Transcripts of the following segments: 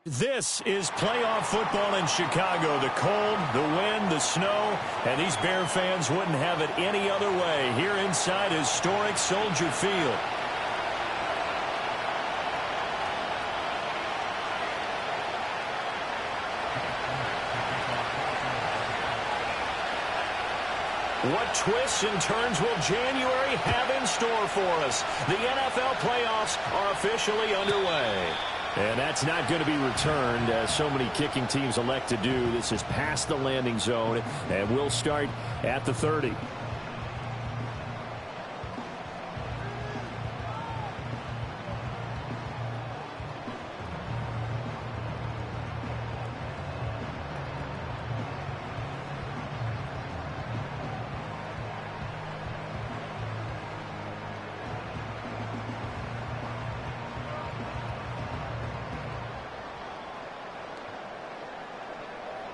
This is playoff football in Chicago. The cold, the wind, the snow, and these Bear fans wouldn't have it any other way here inside historic Soldier Field. What twists and turns will January have in store for us? The NFL playoffs are officially underway. And that's not going to be returned, as so many kicking teams elect to do. This is past the landing zone, and we'll start at the 30.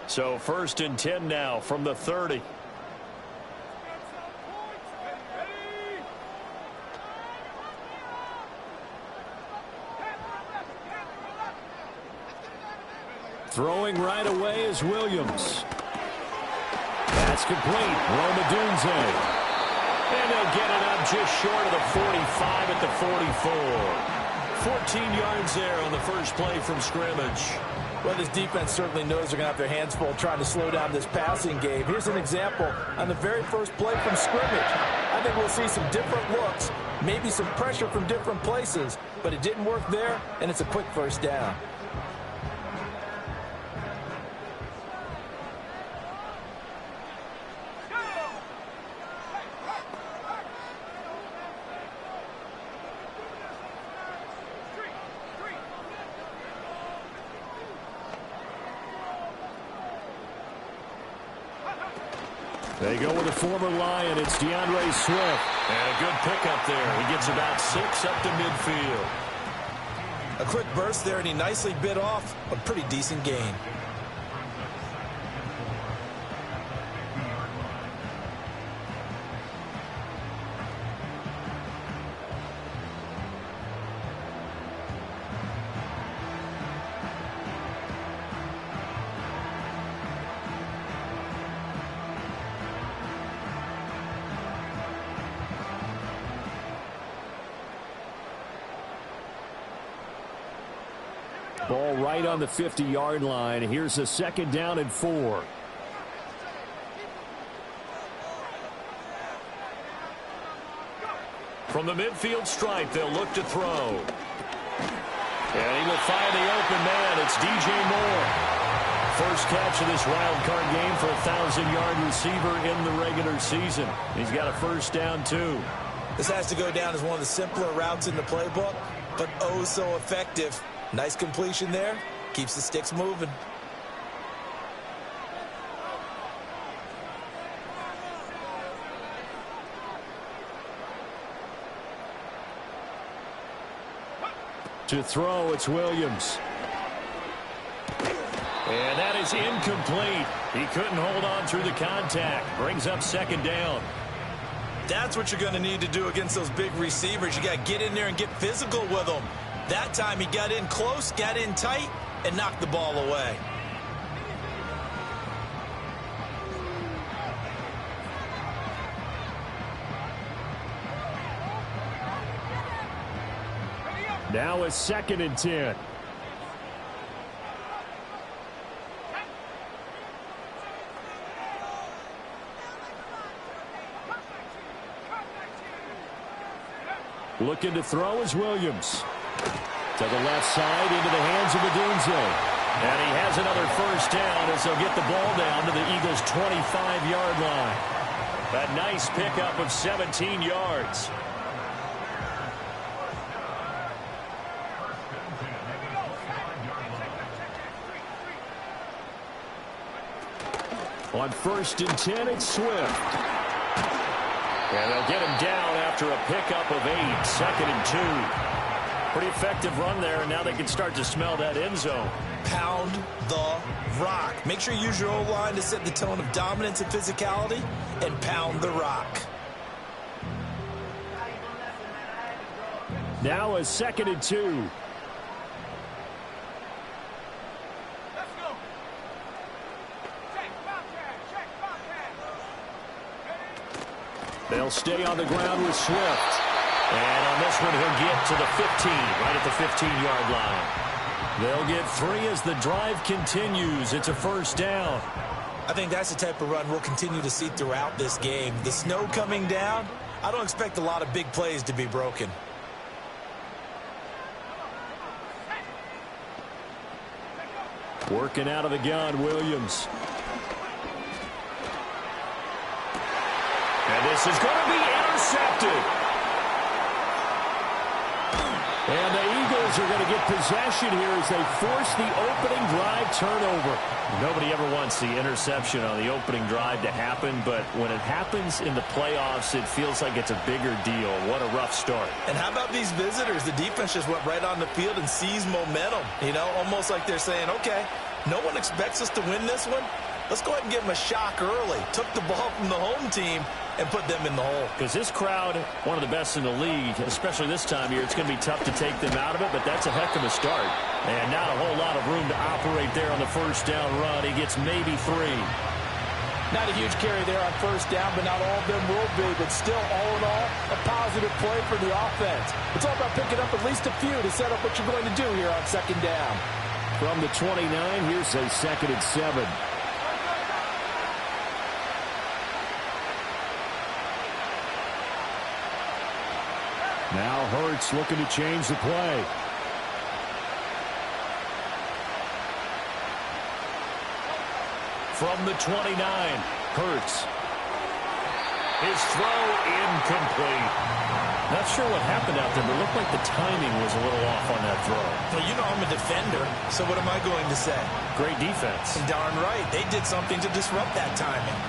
So 1st and 10 now from the 30. Throwing right away is Williams. That's complete. Romadunze. And they'll get it up just short of the 45 at the 44. 14 yards there on the first play from scrimmage. Well, this defense certainly knows they're going to have their hands full trying to slow down this passing game. Here's an example on the very first play from scrimmage. I think we'll see some different looks, maybe some pressure from different places, but it didn't work there, and it's a quick first down. They go with a former Lion. It's DeAndre Swift. And a good pickup there. He gets about 6 up to midfield. A quick burst there, and he nicely bit off a pretty decent gain. Ball right on the 50-yard line. Here's a 2nd down and 4. From the midfield stripe, they'll look to throw. And he will find the open man. It's DJ Moore. First catch of this wild card game for a 1,000-yard receiver in the regular season. He's got a first down, too. This has to go down as one of the simpler routes in the playbook, but oh so effective. Nice completion there. Keeps the sticks moving. To throw, it's Williams. And that is incomplete. He couldn't hold on through the contact. Brings up 2nd down. That's what you're going to need to do against those big receivers. You got to get in there and get physical with them. That time he got in close, got in tight, and knocked the ball away. Now it's 2nd and 10. Looking to throw is Williams. To the left side, into the hands of Odunze. And he has another first down as they'll get the ball down to the Eagles' 25-yard line. A nice pickup of 17 yards. On 1st and 10, it's Swift. And they'll get him down after a pickup of 8, 2nd and 2. Pretty effective run there, and now they can start to smell that end zone. Pound the rock. Make sure you use your O-line to set the tone of dominance and physicality, and pound the rock. Now a 2nd and 2. They'll stay on the ground with Swift. And on this one, he'll get to the 15, right at the 15-yard line. They'll get 3 as the drive continues. It's a first down. I think that's the type of run we'll continue to see throughout this game. The snow coming down, I don't expect a lot of big plays to be broken. Working out of the gun, Williams. And this is going to be intercepted. And the Eagles are going to get possession here as they force the opening drive turnover. Nobody ever wants the interception on the opening drive to happen, but when it happens in the playoffs, it feels like it's a bigger deal. What a rough start. And how about these visitors? The defense just went right on the field and seized momentum. You know, almost like they're saying, okay, no one expects us to win this one. Let's go ahead and give them a shock early. Took the ball from the home team and put them in the hole. Because this crowd, one of the best in the league, especially this time of year, it's going to be tough to take them out of it, but that's a heck of a start. And not a whole lot of room to operate there on the first down run. He gets maybe 3. Not a huge carry there on first down, but not all of them will be. But still, all in all, a positive play for the offense. It's all about picking up at least a few to set up what you're going to do here on second down. From the 29, here's a 2nd and 7. Now Hurts looking to change the play. From the 29, Hurts. His throw incomplete. Not sure what happened out there, but it looked like the timing was a little off on that throw. Well, you know I'm a defender, so what am I going to say? Great defense. Darn right. They did something to disrupt that timing.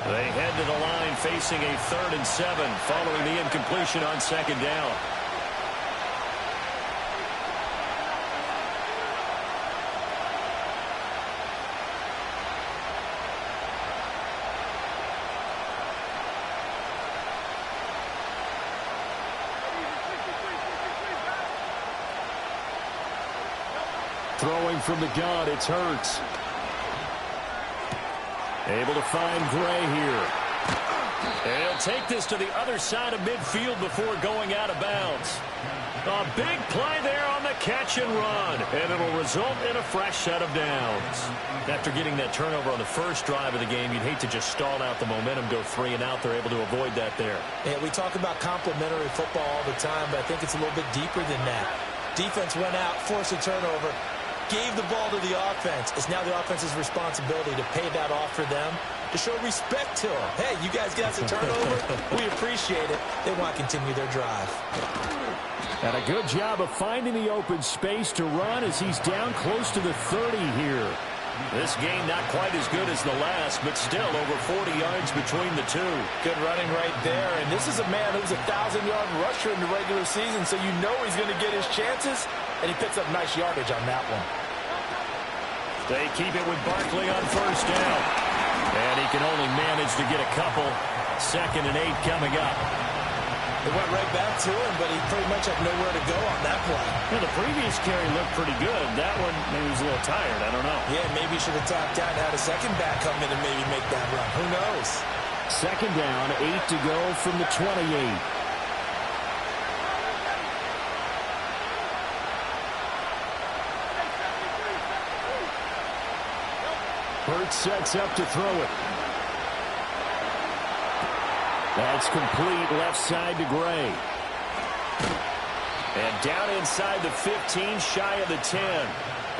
They head to the line facing a 3rd and 7 following the incompletion on second down. Throwing from the gun, it's Hurts. Able to find Gray here. And he'll take this to the other side of midfield before going out of bounds. A big play there on the catch and run. And it'll result in a fresh set of downs. After getting that turnover on the first drive of the game, you'd hate to just stall out the momentum, go 3 and out. They're able to avoid that there. Yeah, we talk about complementary football all the time, but I think it's a little bit deeper than that. Defense went out, forced a turnover, gave the ball to the offense. It's now the offense's responsibility to pay that off for them, to show respect to them. Hey, you guys got the turnover. We appreciate it. They want to continue their drive. And a good job of finding the open space to run as he's down close to the 30 here. This game not quite as good as the last, but still over 40 yards between the two. Good running right there. And this is a man who's a 1,000-yard rusher in the regular season, so you know he's going to get his chances. And he picks up nice yardage on that one. They keep it with Barkley on first down. And he can only manage to get a couple. 2nd and 8 coming up. It went right back to him, but he pretty much had nowhere to go on that play. Well, the previous carry looked pretty good. That one, maybe he was a little tired. I don't know. Yeah, maybe he should have tapped out and had a second back come in and maybe make that run. Who knows? 2nd down, 8 to go from the 28. Hurts sets up to throw it. That's complete left side to Gray. And down inside the 15, shy of the 10.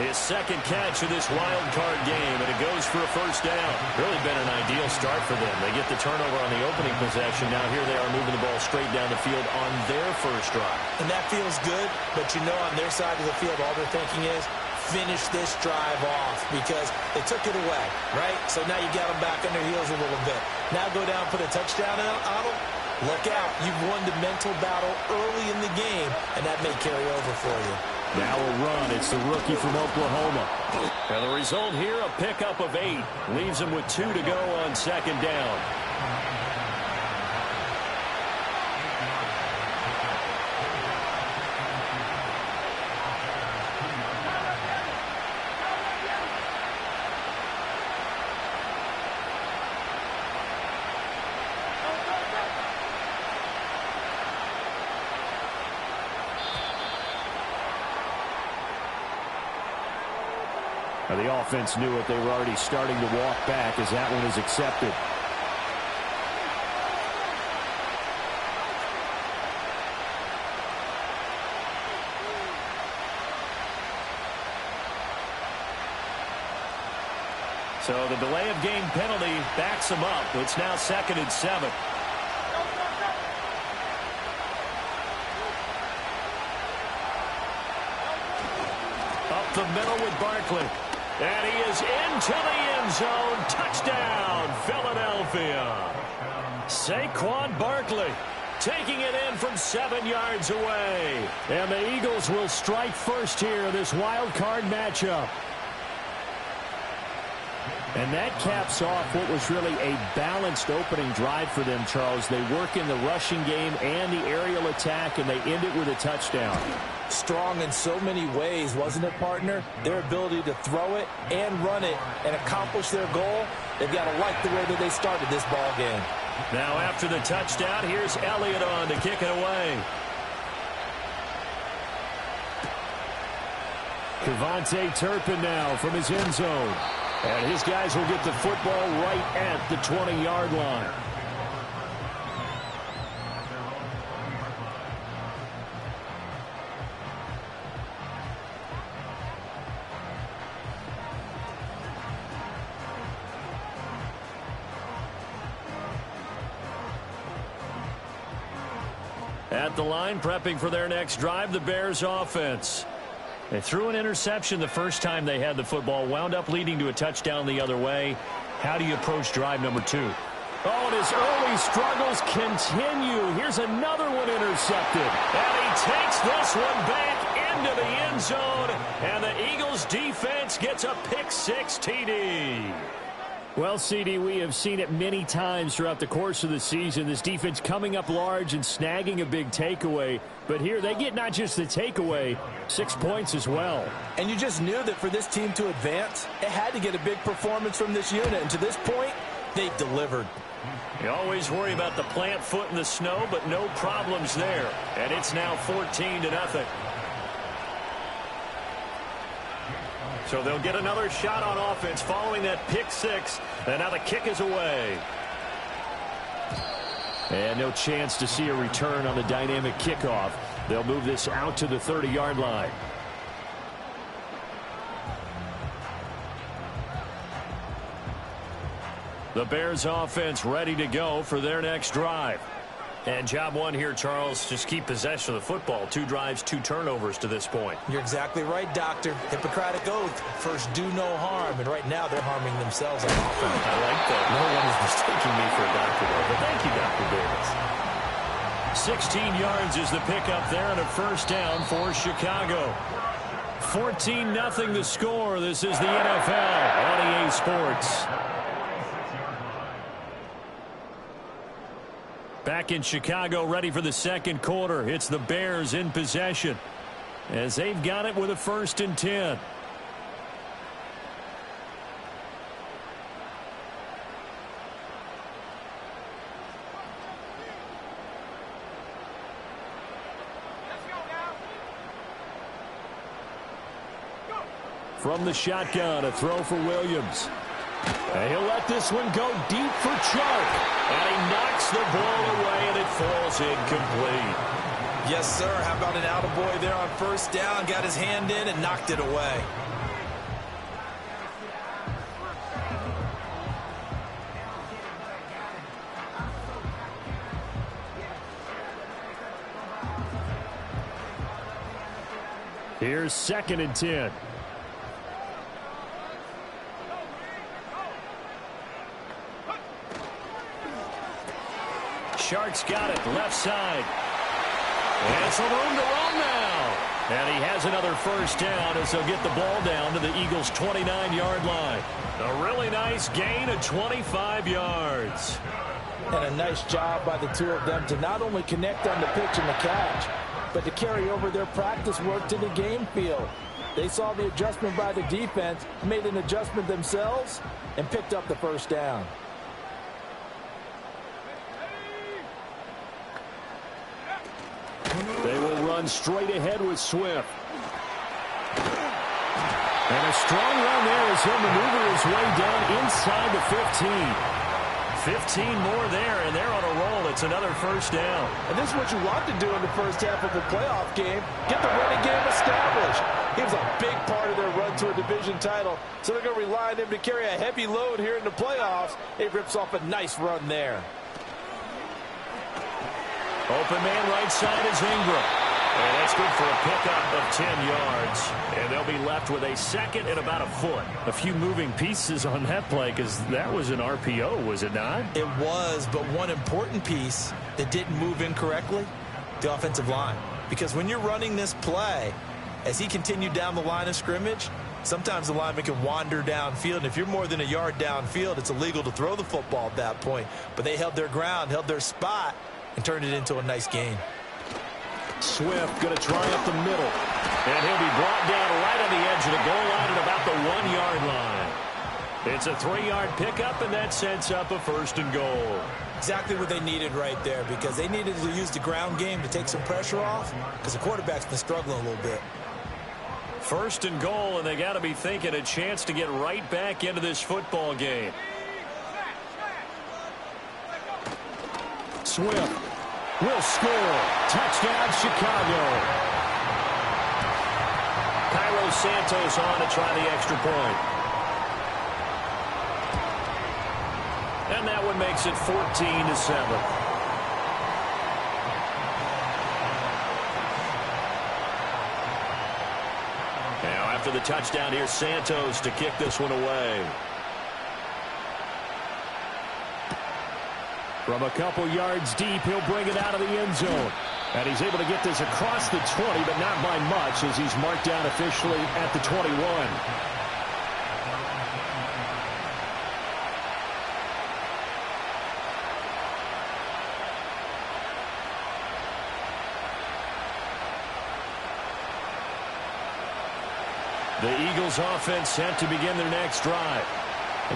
His 2nd catch of this wild card game, and it goes for a first down. Really been an ideal start for them. They get the turnover on the opening possession. Now here they are moving the ball straight down the field on their first drive. And that feels good, but you know on their side of the field, all they're thinking is, finish this drive off because they took it away, right? So now you got them back on their heels a little bit. Now go down, put a touchdown on them. Look out. You've won the mental battle early in the game, and that may carry over for you. Now a run. It's the rookie from Oklahoma. And the result here, a pickup of 8. Leaves him with 2 to go on second down. Now, the offense knew it. They were already starting to walk back as that one is accepted. So the delay of game penalty backs them up. It's now 2nd and 7. Up the middle with Barkley. And he is into the end zone. Touchdown, Philadelphia. Saquon Barkley taking it in from 7 yards away. And the Eagles will strike first here in this wild card matchup. And that caps off what was really a balanced opening drive for them, Charles. They work in the rushing game and the aerial attack, and they end it with a touchdown. Strong in so many ways, wasn't it, partner? Their ability to throw it and run it and accomplish their goal, they've got to like the way that they started this ball game. Now after the touchdown, here's Elliott on to kick it away. Kevontae Turpin now from his end zone. And his guys will get the football right at the 20-yard line. At the line, prepping for their next drive, the Bears offense. They threw an interception the first time they had the football, wound up leading to a touchdown the other way. How do you approach drive number 2? Oh, and his early struggles continue. Here's another one intercepted. And he takes this one back into the end zone. And the Eagles defense gets a pick-6 TD. Well, CD, we have seen it many times throughout the course of the season. This defense coming up large and snagging a big takeaway. But here they get not just the takeaway, 6 points as well. And you just knew that for this team to advance, it had to get a big performance from this unit. And to this point, they've delivered. You always worry about the plant foot in the snow, but no problems there. And it's now 14-0. So they'll get another shot on offense following that pick-6. And now the kick is away. And no chance to see a return on the dynamic kickoff. They'll move this out to the 30-yard line. The Bears offense ready to go for their next drive. And job one here, Charles, just keep possession of the football. 2 drives, 2 turnovers to this point. You're exactly right, Doctor. Hippocratic oath. First, do no harm. And right now, they're harming themselves on offense. I like that. No one is mistaking me for a doctor, though. But thank you, Dr. Davis. 16 yards is the pickup there and a first down for Chicago. 14-0 the score. This is the NFL on EA Sports. Back in Chicago, ready for the second quarter. It's the Bears in possession as they've got it with a 1st and 10. From the shotgun, a throw for Williams. And he'll let this one go deep for Chark. And he knocks the ball away, and it falls incomplete. Yes, sir. How about an attaboy there on first down? Got his hand in and knocked it away. Here's 2nd and 10. Shark's got it, left side. And some room to run now. And he has another first down as they'll get the ball down to the Eagles' 29-yard line. A really nice gain of 25 yards. And a nice job by the two of them to not only connect on the pitch and the catch, but to carry over their practice work to the game field. They saw the adjustment by the defense, made an adjustment themselves, and picked up the first down. They will run straight ahead with Swift. And a strong run there as he'll maneuver his way down inside the 15. 15 more there, and they're on a roll. It's another first down. And this is what you want to do in the first half of a playoff game. Get the running game established. He was a big part of their run to a division title, so they're going to rely on him to carry a heavy load here in the playoffs. He rips off a nice run there. Open man right side is Ingram. And that's good for a pickup of 10 yards. And they'll be left with a second and about a foot. A few moving pieces on that play because that was an RPO, was it not? It was, but one important piece that didn't move incorrectly, the offensive line. Because when you're running this play, as he continued down the line of scrimmage, sometimes the lineman can wander downfield. And if you're more than a yard downfield, it's illegal to throw the football at that point. But they held their ground, held their spot, and turned it into a nice gain. Swift going to try up the middle. And he'll be brought down right on the edge of the goal line at about the 1-yard line. It's a 3-yard pickup, and that sets up a first and goal. Exactly what they needed right there, because they needed to use the ground game to take some pressure off, because the quarterback's been struggling a little bit. First and goal, and they got to be thinking a chance to get right back into this football game. Swift will score. Touchdown, Chicago. Cairo Santos on to try the extra point. And that one makes it 14-7. Now after the touchdown, here's Santos to kick this one away. From a couple yards deep, he'll bring it out of the end zone. And he's able to get this across the 20, but not by much, as he's marked down officially at the 21. The Eagles offense set to begin their next drive.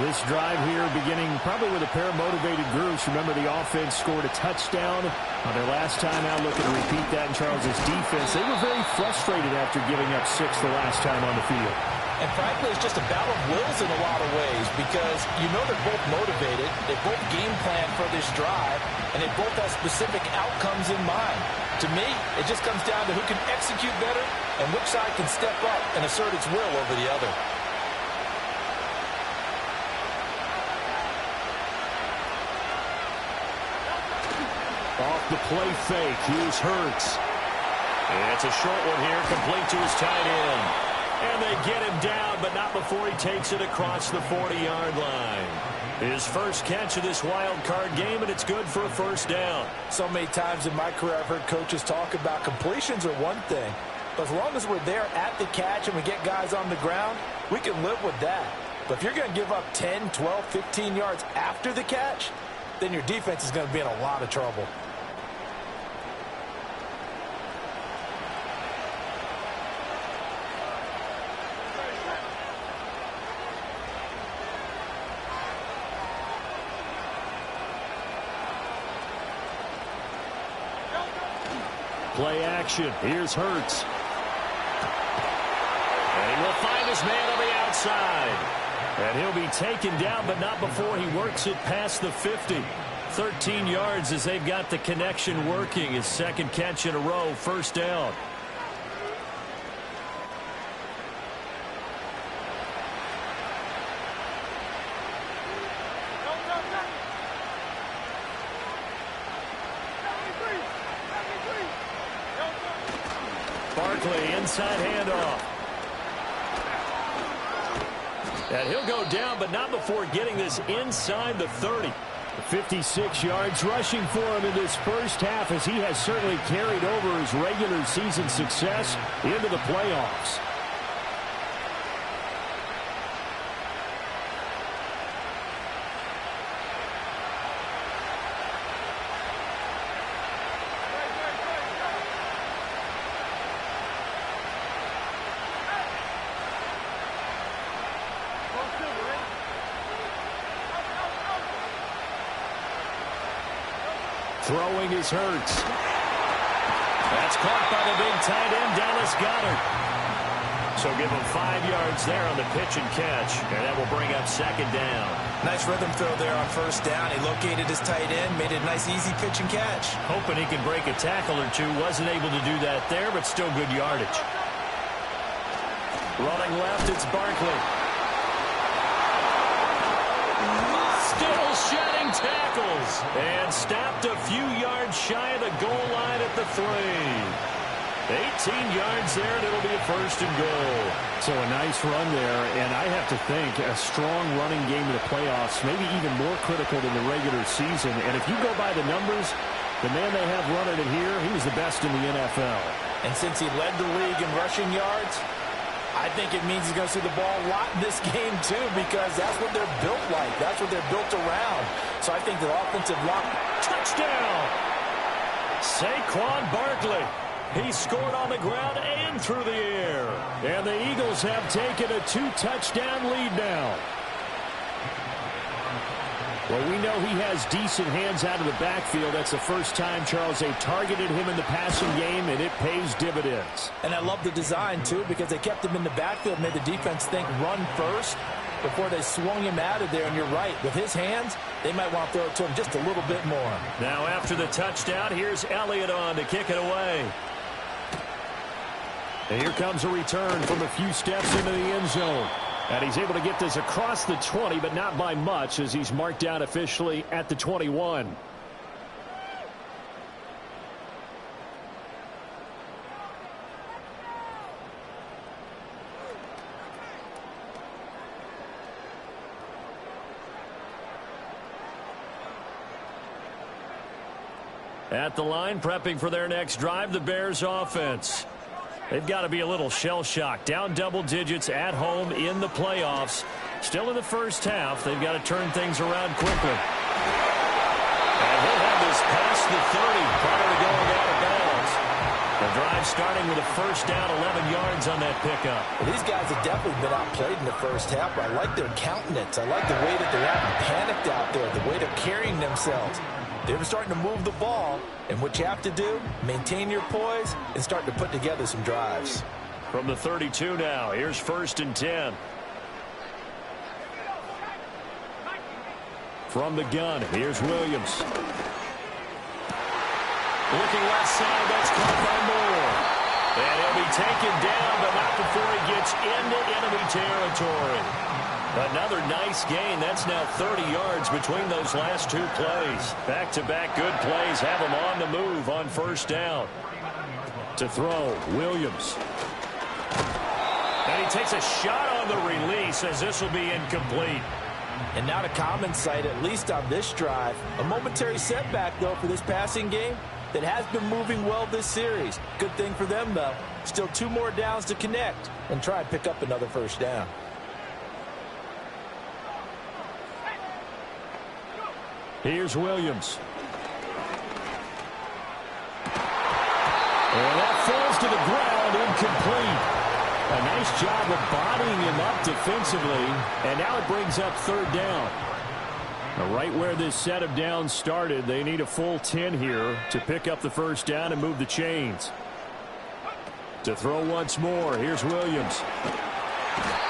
This drive here beginning probably with a pair of motivated groups. Remember, the offense scored a touchdown on their last time out. Looking to repeat that in Charles's defense. They were very frustrated after giving up 6 the last time on the field. And frankly, it's just a battle of wills in a lot of ways, because you know they're both motivated. They both game plan for this drive, and they both have specific outcomes in mind. To me, it just comes down to who can execute better and which side can step up and assert its will over the other. Off the play fake, here's Hurts. And it's a short one here, complete to his tight end. And they get him down, but not before he takes it across the 40-yard line. His first catch of this wild card game, and it's good for a first down. So many times in my career I've heard coaches talk about completions are one thing. But as long as we're there at the catch and we get guys on the ground, we can live with that. But if you're going to give up 10, 12, 15 yards after the catch, then your defense is going to be in a lot of trouble. Play action. Here's Hurts. And he will find his man on the outside. And he'll be taken down, but not before he works it past the 50. 13 yards as they've got the connection working. His second catch in a row, first down. Barkley, inside handoff. And he'll go down, but not before getting this inside the 30. 56 yards rushing for him in this first half, as he has certainly carried over his regular season success into the playoffs. Throwing is Hurts. That's caught by the big tight end, Dallas Goedert. So give him 5 yards there on the pitch and catch, and that will bring up second down. Nice rhythm throw there on first down. He located his tight end, made it a nice, easy pitch and catch. Hoping he can break a tackle or two. Wasn't able to do that there, but still good yardage. Running left, it's Barkley. Still shedding tackles. And stopped a few yards shy of the goal line at the 3. 18 yards there, and it'll be a first and goal. So a nice run there, and I have to think a strong running game in the playoffs, maybe even more critical than the regular season. And if you go by the numbers, the man they have running it here, he was the best in the NFL. And since he led the league in rushing yards, I think it means he's going to see the ball a lot in this game, too, because that's what they're built like. That's what they're built around. So I think the offensive line. Touchdown! Saquon Barkley. He scored on the ground and through the air. And the Eagles have taken a 2-touchdown lead now. Well, we know he has decent hands out of the backfield. That's the first time, Charles, they've targeted him in the passing game, and it pays dividends. And I love the design, too, because they kept him in the backfield, made the defense think run first before they swung him out of there. And you're right, with his hands, they might want to throw it to him just a little bit more. Now after the touchdown, here's Elliott on to kick it away. And here comes a return from a few steps into the end zone. And he's able to get this across the 20, but not by much, as he's marked down officially at the 21. At the line, prepping for their next drive, the Bears offense. They've got to be a little shell-shocked. Down double digits at home in the playoffs. Still in the first half. They've got to turn things around quickly. And he'll have this past the 30 prior to going out of bounds. The drive starting with a first down, 11 yards on that pickup. Well, these guys have definitely been outplayed in the first half. I like their countenance. I like the way that they're acting panicked out there, the way they're carrying themselves. They're starting to move the ball, and what you have to do, maintain your poise and start to put together some drives. From the 32 now, here's first and 10. From the gun, here's Williams. Looking left side, that's caught by Moore. And he'll be taken down, but not before he gets into enemy territory. Another nice gain. That's now 30 yards between those last two plays. Back-to-back good plays have him on the move on first down. To throw, Williams. And he takes a shot on the release as this will be incomplete. And now to common sight, at least on this drive. A momentary setback, though, for this passing game that has been moving well this series. Good thing for them, though. Still 2 more downs to connect and try and pick up another first down. Here's Williams. And that falls to the ground, incomplete. A nice job of bodying him up defensively, and now it brings up third down. Now, right where this set of downs started, they need a full 10 here to pick up the first down and move the chains. To throw once more, here's Williams.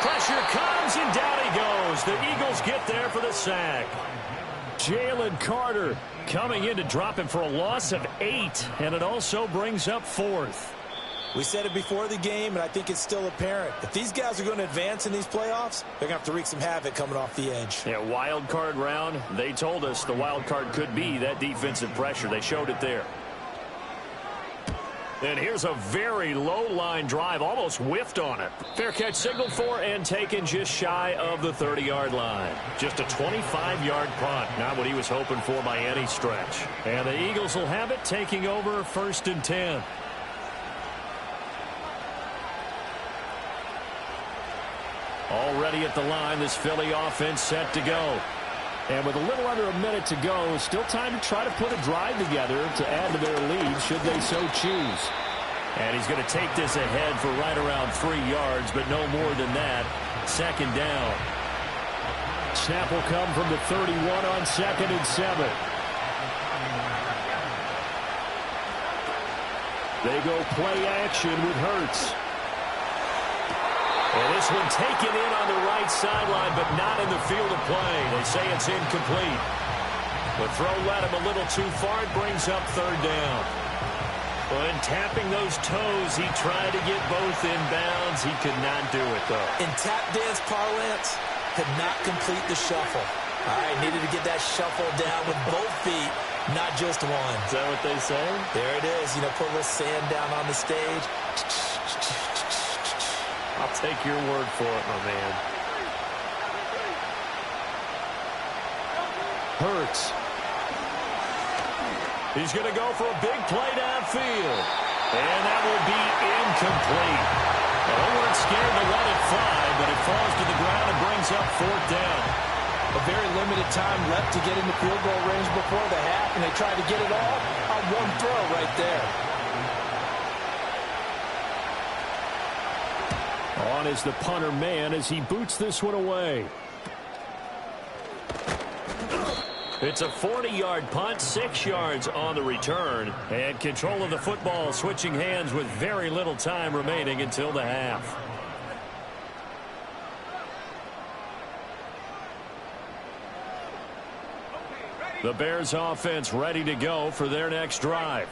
Pressure comes, and down he goes. The Eagles get there for the sack. Jalen Carter coming in to drop him for a loss of 8, and it also brings up fourth. We said it before the game, and I think it's still apparent. If these guys are going to advance in these playoffs, they're going to have to wreak some havoc coming off the edge. Yeah, wild card round. They told us the wild card could be that defensive pressure. They showed it there. And here's a very low-line drive, almost whiffed on it. Fair catch signaled for and taken just shy of the 30-yard line. Just a 25-yard punt, not what he was hoping for by any stretch. And the Eagles will have it, taking over first and 10. Already at the line, this Philly offense set to go. And with a little under a minute to go, still time to try to put a drive together to add to their lead should they so choose. And he's going to take this ahead for right around 3 yards, but no more than that. Second down. Snap will come from the 31 on 2nd and 7. They go play action with Hurts. Well, this one taken in on the right sideline, but not in the field of play. They say it's incomplete. The throw led him a little too far. It brings up third down. Well, in tapping those toes, he tried to get both in bounds. He could not do it, though. In tap dance parlance, could not complete the shuffle. All right, needed to get that shuffle down with both feet, not just one. Is that what they say? There it is. You know, put a little sand down on the stage. I'll take your word for it, my man. Hurts. He's going to go for a big play downfield. And that will be incomplete. Well, they weren't scared to let it fly, but it falls to the ground and brings up fourth down. A very limited time left to get into field goal range before the half, and they tried to get it all on one throw right there. On is the punter man as he boots this one away. It's a 40-yard punt, 6 yards on the return, and control of the football switching hands with very little time remaining until the half. The Bears offense ready to go for their next drive.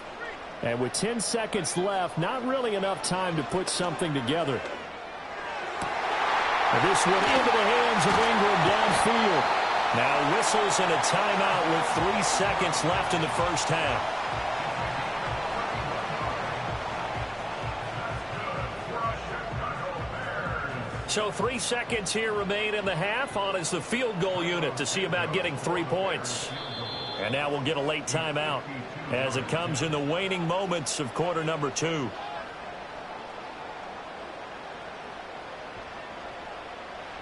And with 10 seconds left, not really enough time to put something together. And this one into the hands of Ingram downfield. Now whistles and a timeout with 3 seconds left in the first half. So 3 seconds here remain in the half. On is the field goal unit to see about getting 3 points. And now we'll get a late timeout as it comes in the waning moments of quarter number 2.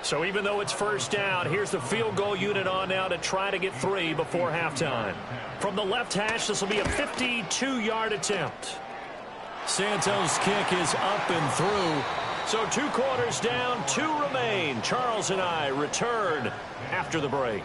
So even though it's first down, here's the field goal unit on now to try to get 3 before halftime. From the left hash, this will be a 52-yard attempt. Santos' kick is up and through. So 2 quarters down, 2 remain. Charles and I return after the break.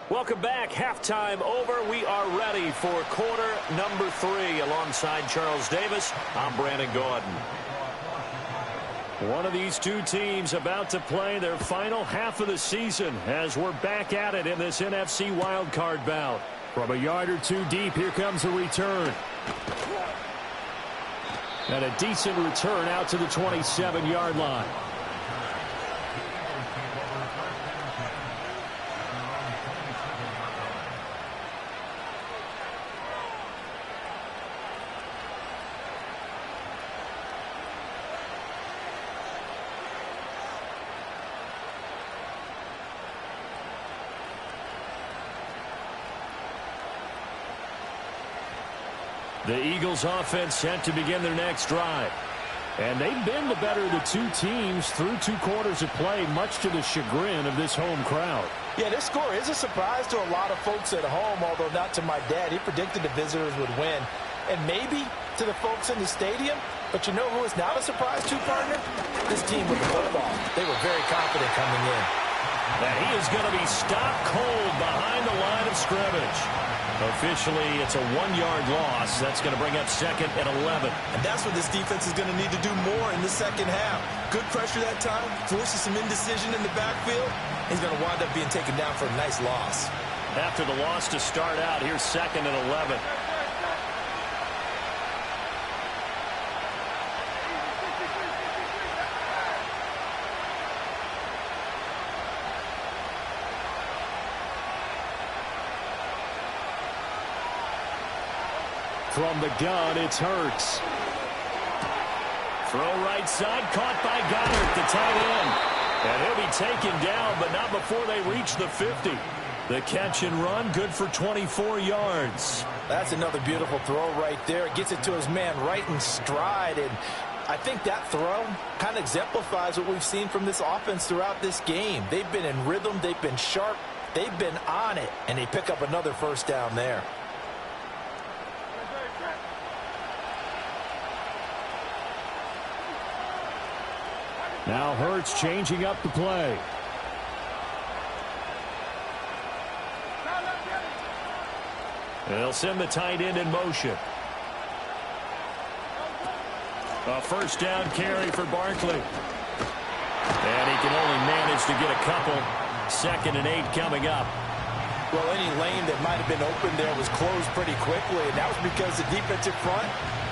Welcome back. Halftime over. We are ready for quarter number 3. Alongside Charles Davis, I'm Brandon Gordon. One of these two teams about to play their final half of the season as we're back at it in this NFC Wildcard bout. From a yard or 2 deep, here comes the return. And a decent return out to the 27-yard line. The Eagles offense set to begin their next drive. And they've been the better of the 2 teams through 2 quarters of play, much to the chagrin of this home crowd. Yeah, this score is a surprise to a lot of folks at home, although not to my dad. He predicted the visitors would win. And maybe to the folks in the stadium. But you know who is not a surprise to, partner? This team with the football. They were very confident coming in. And he is going to be stopped cold behind the line of scrimmage. Officially, it's a 1-yard loss. That's going to bring up second and 11. And that's what this defense is going to need to do more in the second half. Good pressure that time, forces some indecision in the backfield. He's going to wind up being taken down for a nice loss. After the loss to start out, here's second and 11. From the gun, it's Hurts. Throw right side, caught by Goddard, the tight end. And he'll be taken down, but not before they reach the 50. The catch and run, good for 24 yards. That's another beautiful throw right there. Gets it to his man right in stride. And I think that throw kind of exemplifies what we've seen from this offense throughout this game. They've been in rhythm. They've been sharp. They've been on it. And they pick up another first down there. Now Hurts changing up the play. They'll send the tight end in motion. A first down carry for Barkley. And he can only manage to get a couple. 2nd and 8 coming up. Well, any lane that might have been open there was closed pretty quickly, and that was because the defensive front,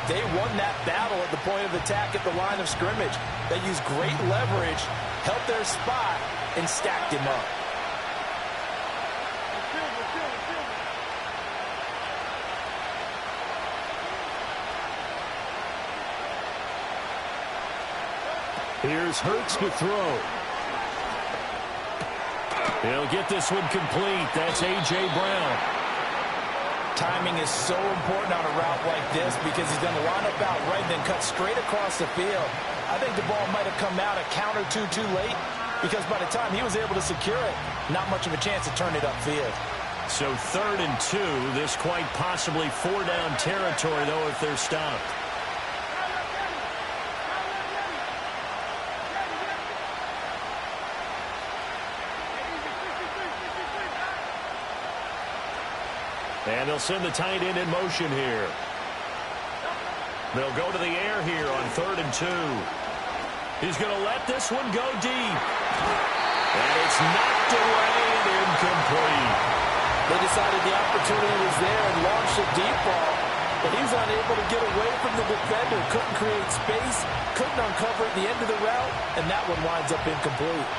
they won that battle at the point of attack at the line of scrimmage. They used great leverage, held their spot, and stacked him up. Here's Hurts to throw. He'll get this one complete. That's A.J. Brown. Timing is so important on a route like this because he's going to line up out right and then cut straight across the field. I think the ball might have come out a count or two too late because by the time he was able to secure it, not much of a chance to turn it upfield. So 3rd and 2. This quite possibly 4-down territory, though, if they're stopped. And they'll send the tight end in motion here. They'll go to the air here on 3rd and 2. He's going to let this one go deep. And it's knocked away and incomplete. They decided the opportunity was there and launched a deep ball. But he was unable to get away from the defender. Couldn't create space. Couldn't uncover at the end of the route. And that one winds up incomplete.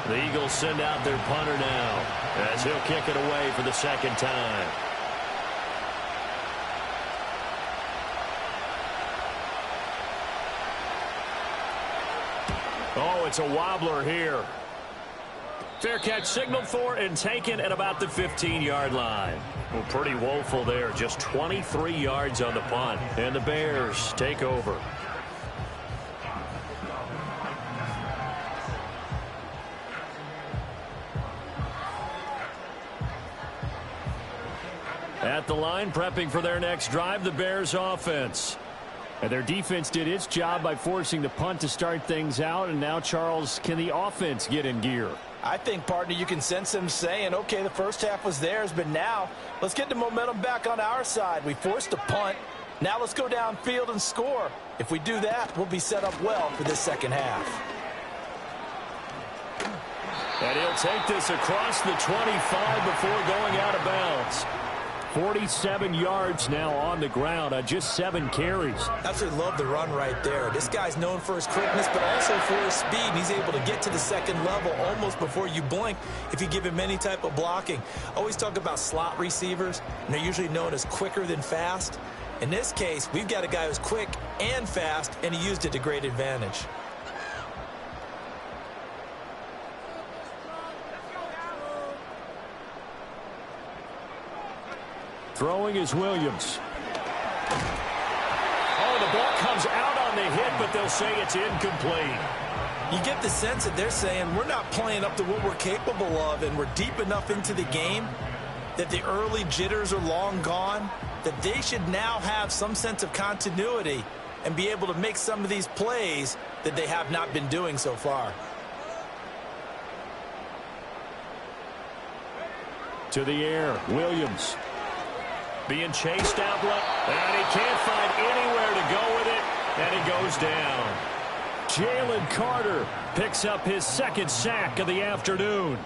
The Eagles send out their punter now as he'll kick it away for the 2nd time. Oh, it's a wobbler here. Fair catch signaled for and taken at about the 15-yard line. Well, pretty woeful there. Just 23 yards on the punt. And the Bears take over. At the line, prepping for their next drive, the Bears offense. And their defense did its job by forcing the punt to start things out. And now, Charles, can the offense get in gear? I think, partner, you can sense them saying, okay, the first half was theirs, but now let's get the momentum back on our side. We forced a punt. Now let's go downfield and score. If we do that, we'll be set up well for this 2nd half. And he'll take this across the 25 before going out of bounds. 47 yards now on the ground on just 7 carries. Absolutely love the run right there. This guy's known for his quickness, but also for his speed. And he's able to get to the 2nd level almost before you blink if you give him any type of blocking. Always talk about slot receivers, and they're usually known as quicker than fast. In this case, we've got a guy who's quick and fast, and he used it to great advantage. Throwing is Williams. Oh, the ball comes out on the hit, but they'll say it's incomplete. You get the sense that they're saying we're not playing up to what we're capable of, and we're deep enough into the game that the early jitters are long gone, that they should now have some sense of continuity and be able to make some of these plays that they have not been doing so far. To the air, Williams. Being chased out left, and he can't find anywhere to go with it, and he goes down. Jalen Carter picks up his 2nd sack of the afternoon.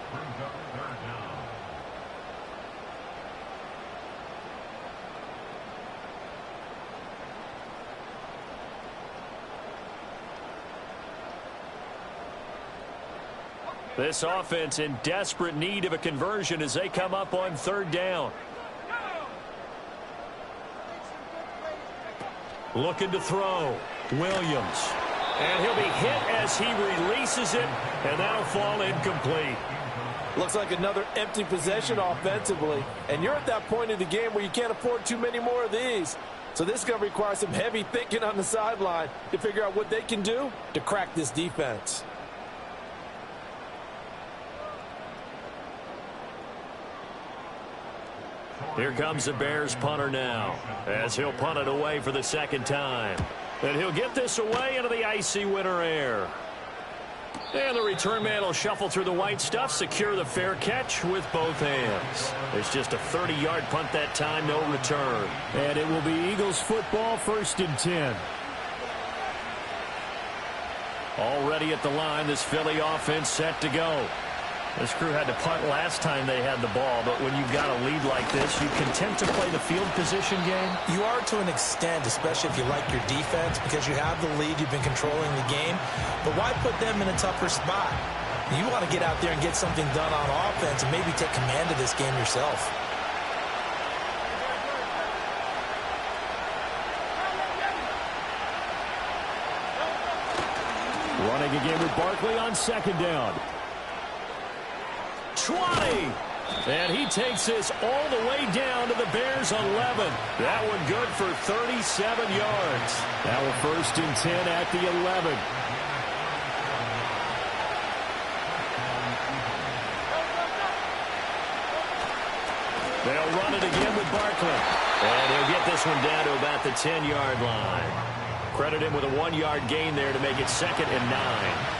This offense in desperate need of a conversion as they come up on 3rd down. Looking to throw. Williams. And he'll be hit as he releases it, and that'll fall incomplete. Looks like another empty possession offensively. And you're at that point in the game where you can't afford too many more of these. So this is going to require some heavy thinking on the sideline to figure out what they can do to crack this defense. Here comes the Bears punter now, as he'll punt it away for the second time. And he'll get this away into the icy winter air. And the return man will shuffle through the white stuff, secure the fair catch with both hands. It's just a 30-yard punt that time, no return. And it will be Eagles football, 1st and 10. Already at the line, this Philly offense set to go. This crew had to punt last time they had the ball, but when you've got a lead like this, you content to play the field position game? You are to an extent, especially if you like your defense, because you have the lead, you've been controlling the game. But why put them in a tougher spot? You want to get out there and get something done on offense and maybe take command of this game yourself. Running again with Barkley on 2nd down. 20. And he takes this all the way down to the Bears' 11. That one good for 37 yards. Now a 1st and 10 at the 11. They'll run it again with Barkley. And he'll get this one down to about the 10-yard line. Credit him with a 1-yard gain there to make it 2nd and 9.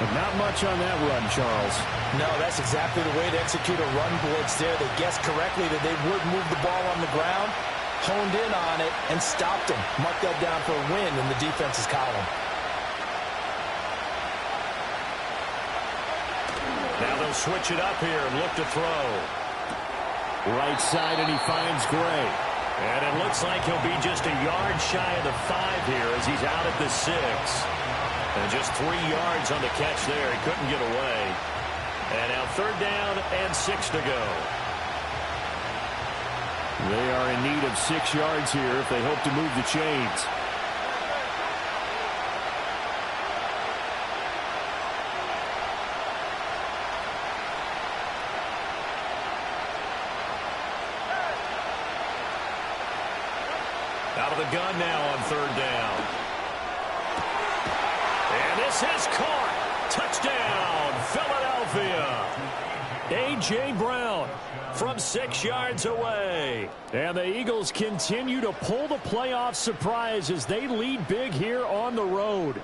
But not much on that run, Charles. No, that's exactly the way to execute a run blitz there. They guessed correctly that they would move the ball on the ground, honed in on it, and stopped them. Mark that down for a win in the defense's column. Now they'll switch it up here and look to throw. Right side, and he finds Gray. And it looks like he'll be just a yard shy of the 5 here as he's out at the 6. And just 3 yards on the catch there. He couldn't get away. And now 3rd down and 6 to go. They are in need of 6 yards here if they hope to move the chains. Out of the gun now on 3rd down. And this is caught. Touchdown, Philadelphia. A.J. Brown from 6 yards away. And the Eagles continue to pull the playoff surprise as they lead big here on the road.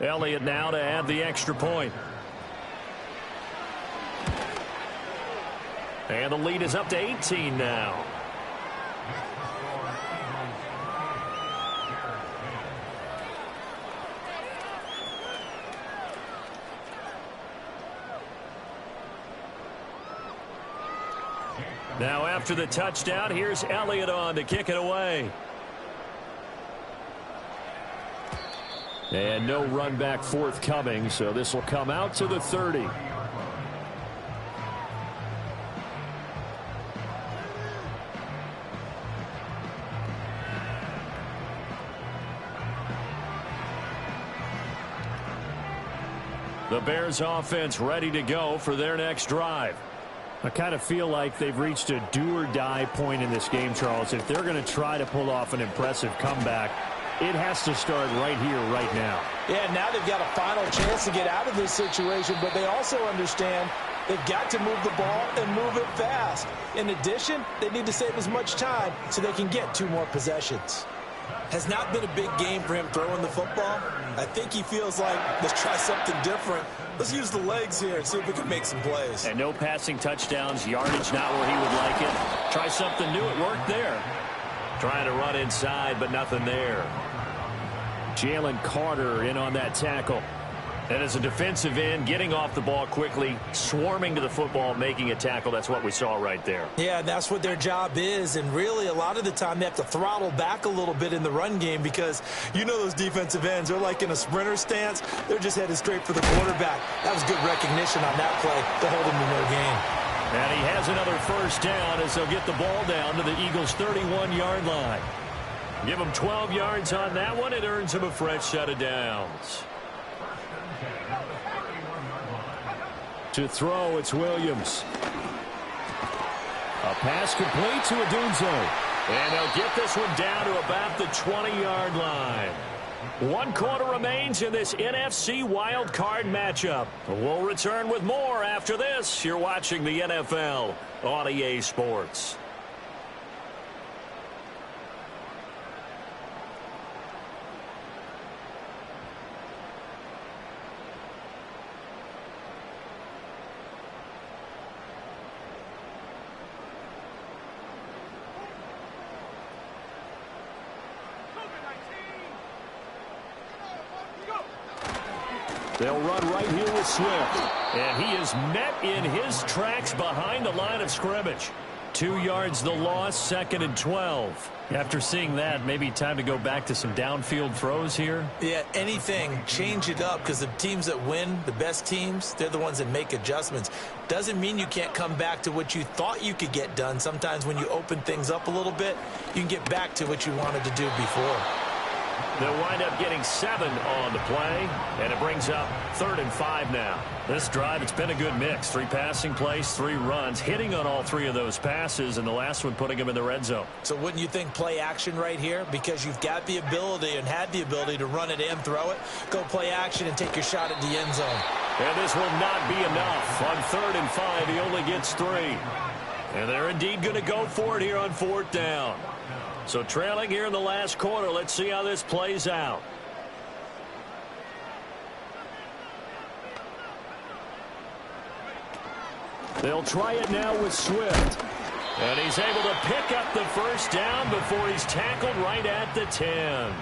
Elliott now to add the extra point. And the lead is up to 18 now. Now after the touchdown, here's Elliott on to kick it away. And no run back forthcoming, so this will come out to the 30. The Bears offense ready to go for their next drive. I kind of feel like they've reached a do-or-die point in this game, Charles. If they're going to try to pull off an impressive comeback, it has to start right here, right now. Yeah, now they've got a final chance to get out of this situation, but they also understand they've got to move the ball and move it fast. In addition, they need to save as much time so they can get 2 more possessions. Has not been a big game for him throwing the football. I think he feels like, let's try something different. Let's use the legs here and see if we can make some plays. And no passing touchdowns, yardage not where he would like it. Try something new, it worked there. Trying to run inside, but nothing there. Jalen Carter in on that tackle. And as a defensive end, getting off the ball quickly, swarming to the football, making a tackle, that's what we saw right there. Yeah, that's what their job is. And really, a lot of the time, they have to throttle back a little bit in the run game because you know those defensive ends, they're like in a sprinter stance. They're just headed straight for the quarterback. That was good recognition on that play to hold him to no gain. And he has another first down as they'll get the ball down to the Eagles' 31-yard line. Give him 12 yards on that one. It earns him a fresh set of downs. To throw, it's Williams. A pass complete to Odunze. And they'll get this one down to about the 20-yard line. 1 quarter remains in this NFC Wildcard matchup. We'll return with more after this. You're watching the NFL on EA Sports. They'll run right here with Swift. And he is met in his tracks behind the line of scrimmage. 2 yards the loss, 2nd and 12. After seeing that, maybe time to go back to some downfield throws here. Yeah, anything. Change it up because the teams that win, the best teams, they're the ones that make adjustments. Doesn't mean you can't come back to what you thought you could get done. Sometimes when you open things up a little bit, you can get back to what you wanted to do before. They'll wind up getting 7 on the play, and it brings up 3rd and 5 now. This drive, it's been a good mix. 3 passing plays, 3 runs, hitting on all 3 of those passes, and the last one putting them in the red zone. So wouldn't you think play action right here? Because you've got the ability and had the ability to run it and throw it. Go play action and take your shot at the end zone. And this will not be enough. On 3rd and 5, he only gets 3. And they're indeed going to go for it here on 4th down. So trailing here in the last quarter. Let's see how this plays out. They'll try it now with Swift. And he's able to pick up the first down before he's tackled right at the 10.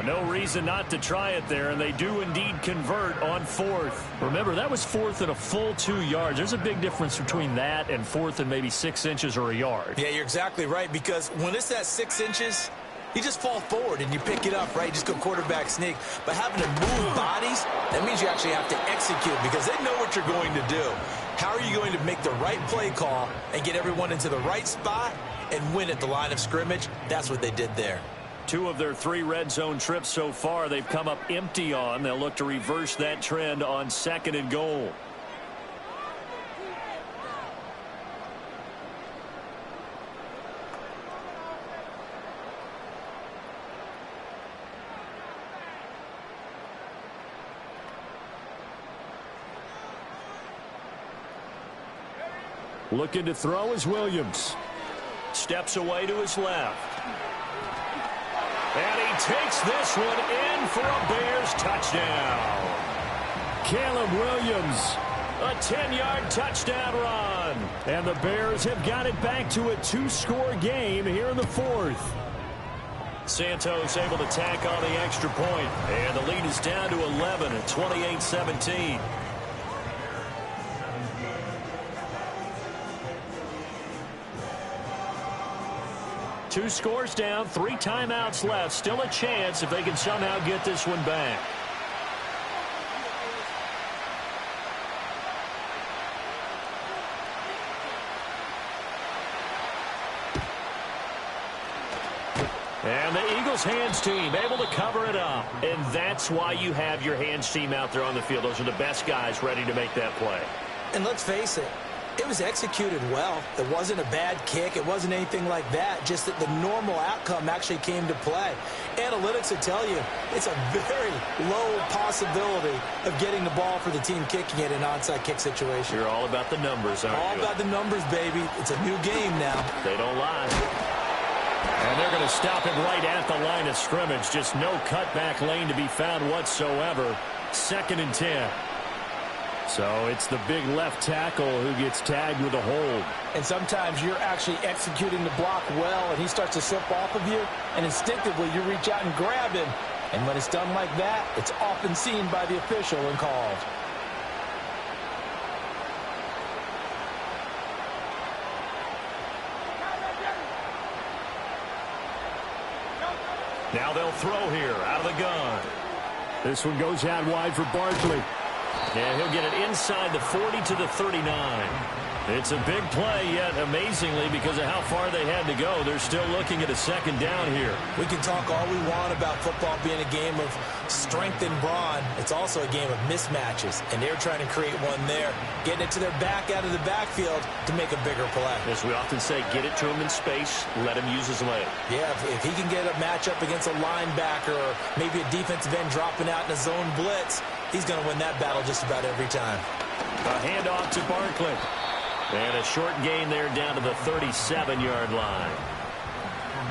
No reason not to try it there, and they do indeed convert on 4th. Remember, that was 4th and a full 2 yards. There's a big difference between that and 4th and maybe 6 inches or a yard. Yeah, you're exactly right, because when it's at 6 inches, you just fall forward and you pick it up, right? You just go quarterback sneak. But having to move bodies, that means you actually have to execute because they know what you're going to do. How are you going to make the right play call and get everyone into the right spot and win at the line of scrimmage? That's what they did there. 2 of their 3 red zone trips so far they've come up empty on. They'll look to reverse that trend on 2nd and goal. Looking to throw is Williams. Steps away to his left. And he takes this one in for a Bears touchdown. Caleb Williams, a 10-yard touchdown run. And the Bears have got it back to a 2-score game here in the 4th. Santos able to tack on the extra point. And the lead is down to 11 at 28-17. Two scores down, 3 timeouts left. Still a chance if they can somehow get this one back. And the Eagles hands team able to cover it up. And that's why you have your hands team out there on the field. Those are the best guys ready to make that play. And let's face it, it was executed well. It wasn't a bad kick. It wasn't anything like that. Just that the normal outcome actually came to play. Analytics will tell you it's a very low possibility of getting the ball for the team kicking it in an onside kick situation. You're all about the numbers, aren't you? All about the numbers, baby. It's a new game now. They don't lie. And they're going to stop him right at the line of scrimmage. Just no cutback lane to be found whatsoever. 2nd and 10. So it's the big left tackle who gets tagged with a hold. And sometimes you're actually executing the block well, and he starts to slip off of you, and instinctively you reach out and grab him, And when it's done like that, it's often seen by the official and called. Now they'll throw here out of the gun. This one goes out wide for Barkley. And he'll get it inside the 40 to the 39. It's a big play, yet amazingly, because of how far they had to go, they're still looking at a second down here. We can talk all we want about football being a game of strength and brawn. It's also a game of mismatches, and they're trying to create one there, getting it to their back out of the backfield to make a bigger play. As we often say, get it to him in space, let him use his leg. Yeah, if he can get a matchup against a linebacker or maybe a defensive end dropping out in a zone blitz, he's going to win that battle just about every time. A handoff to Barkley. And a short gain there down to the 37-yard line.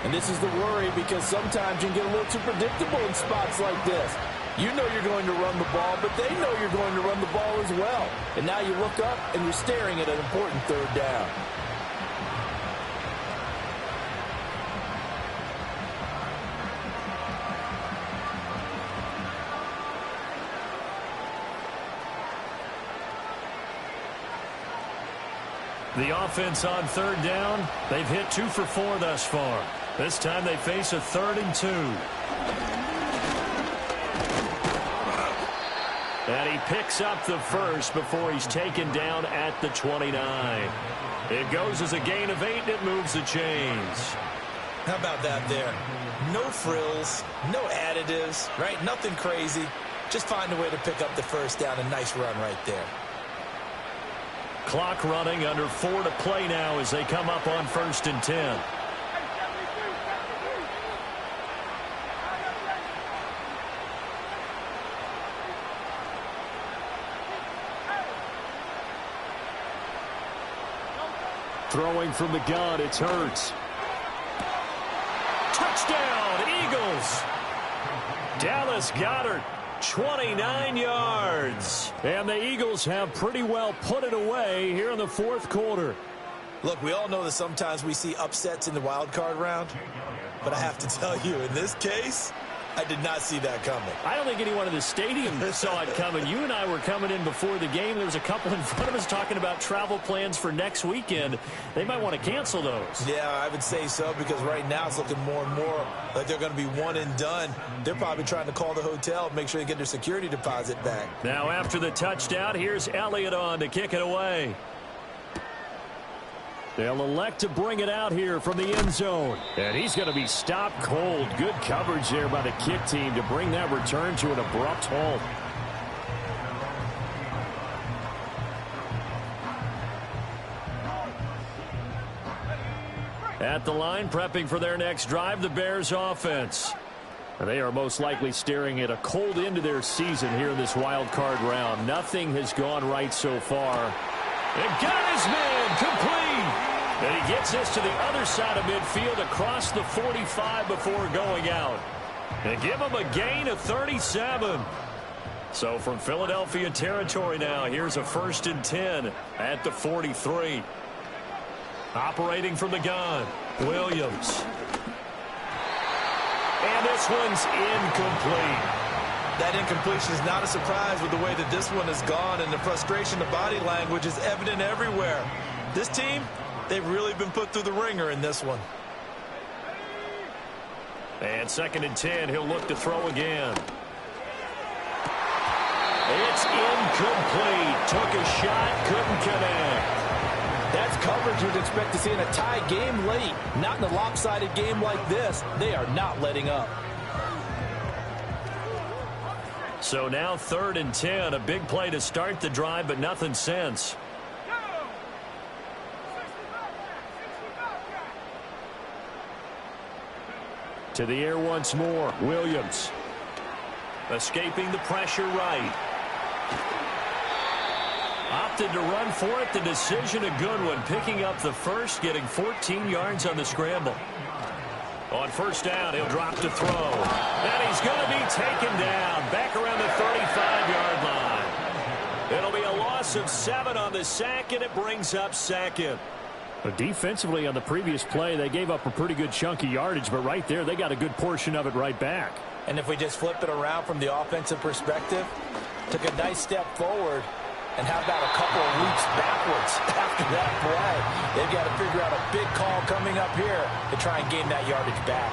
And this is the worry, because sometimes you can get a little too predictable in spots like this. You know you're going to run the ball, but they know you're going to run the ball as well. And now you look up and you're staring at an important third down. The offense on third down, they've hit 2 for 4 thus far. This time they face a 3rd and 2. And he picks up the first before he's taken down at the 29. It goes as a gain of 8, and it moves the chains. How about that there? No frills, no additives, right? Nothing crazy. Just find a way to pick up the first down. A nice run right there. Clock running, under 4 to play now as they come up on 1st and 10. Throwing from the gun, it's Hurts. Touchdown, Eagles! Dallas Goedert, 29 yards. And the Eagles have pretty well put it away here in the 4th quarter. Look, we all know that sometimes we see upsets in the wild card round. But I have to tell you, in this case, I did not see that coming. I don't think anyone in the stadium saw it coming. You and I were coming in before the game. There was a couple in front of us talking about travel plans for next weekend. They might want to cancel those. Yeah, I would say so, because right now it's looking more and more like they're going to be one and done. They're probably trying to call the hotel, make sure they get their security deposit back. Now after the touchdown, here's Elliott on to kick it away. They'll elect to bring it out here from the end zone. And he's going to be stopped cold. Good coverage there by the kick team to bring that return to an abrupt halt. At the line, prepping for their next drive, the Bears offense. And they are most likely staring at a cold end to their season here in this wild card round. Nothing has gone right so far. And got his man complete. And he gets this to the other side of midfield across the 45 before going out. And give him a gain of 37. So from Philadelphia territory now, here's a 1st and 10 at the 43. Operating from the gun, Williams. And this one's incomplete. That incompletion is not a surprise with the way that this one has gone, and the frustration of body language is evident everywhere. This team, they've really been put through the ringer in this one. And 2nd and 10, he'll look to throw again. It's incomplete. Took a shot, couldn't connect. That's coverage you'd expect to see in a tie game late. Not in a lopsided game like this. They are not letting up. So now 3rd and 10, a big play to start the drive, but nothing since. To the air once more, Williams. Escaping the pressure right. Opted to run for it. The decision a good one. Picking up the first, getting 14 yards on the scramble. On 1st down, he'll drop to throw. And he's going to be taken down. Back around the 35-yard line. It'll be a loss of 7 on the sack, and it brings up 2nd. But defensively on the previous play, they gave up a pretty good chunk of yardage, but right there, they got a good portion of it right back. And if we just flip it around from the offensive perspective, took a nice step forward, and how about a couple of leaps backwards after that play? They've got to figure out a big call coming up here to try and gain that yardage back.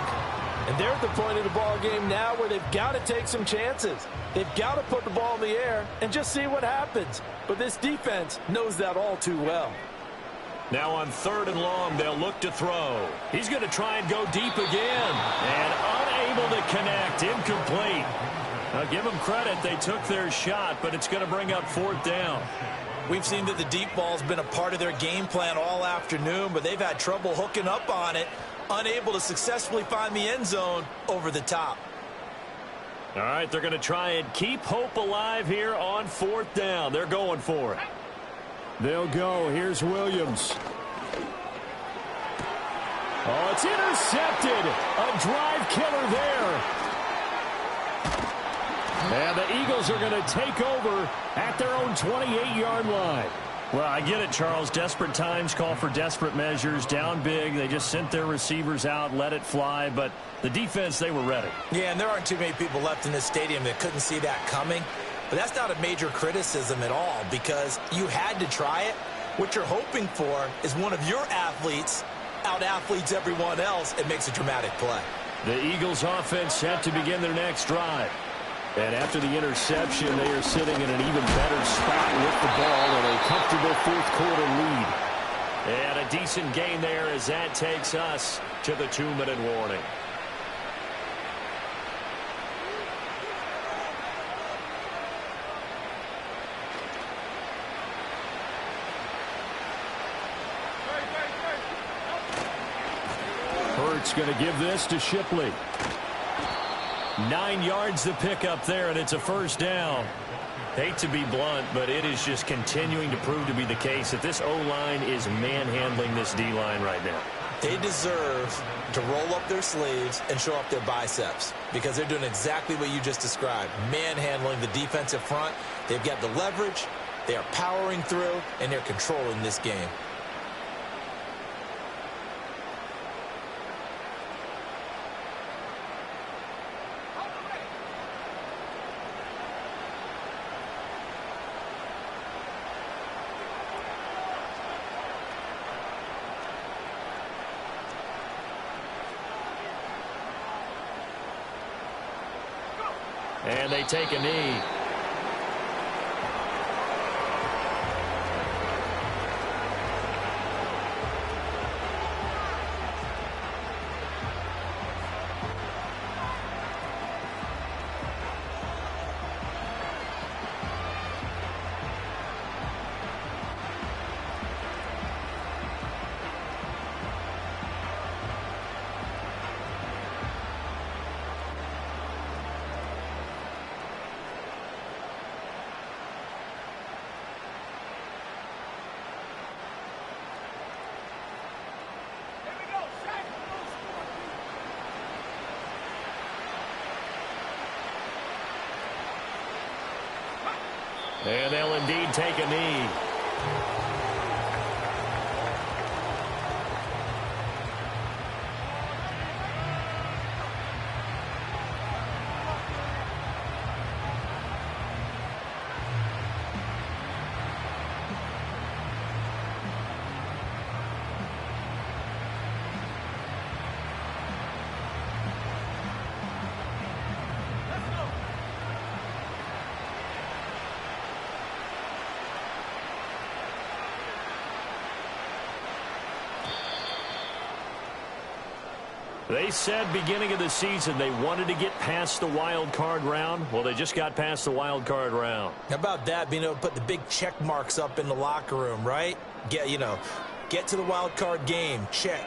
And they're at the point of the ball game now where they've got to take some chances. They've got to put the ball in the air and just see what happens. But this defense knows that all too well. Now on 3rd and long, they'll look to throw. He's going to try and go deep again. And unable to connect. Incomplete. Now give them credit. They took their shot, but it's going to bring up 4th down. We've seen that the deep ball's been a part of their game plan all afternoon, but they've had trouble hooking up on it, unable to successfully find the end zone over the top. All right, they're going to try and keep hope alive here on 4th down. They're going for it. They'll go. Here's Williams. Oh, it's intercepted. A drive killer there. And the Eagles are going to take over at their own 28-yard line. Well, I get it, Charles. Desperate times call for desperate measures. Down big. They just sent their receivers out, let it fly. But the defense, they were ready. Yeah, and there aren't too many people left in this stadium that couldn't see that coming. But that's not a major criticism at all because you had to try it. What you're hoping for is one of your athletes out-athletes everyone else and makes a dramatic play. The Eagles offense set to begin their next drive. And after the interception, they are sitting in an even better spot with the ball and a comfortable 4th quarter lead. And a decent gain there as that takes us to the 2-minute warning. Hurts going to give this to Shipley. 9 yards to pick up there, and it's a 1st down. Hate to be blunt, but it is just continuing to prove to be the case that this O-line is manhandling this D-line right now. They deserve to roll up their sleeves and show up their biceps because they're doing exactly what you just described, manhandling the defensive front. They've got the leverage, they are powering through, and they're controlling this game. And they take a knee. And they'll indeed take a knee. They said beginning of the season they wanted to get past the wild card round. Well, they just got past the wild card round. How about that, being able to put the big check marks up in the locker room, right? Get to the wild card game, check.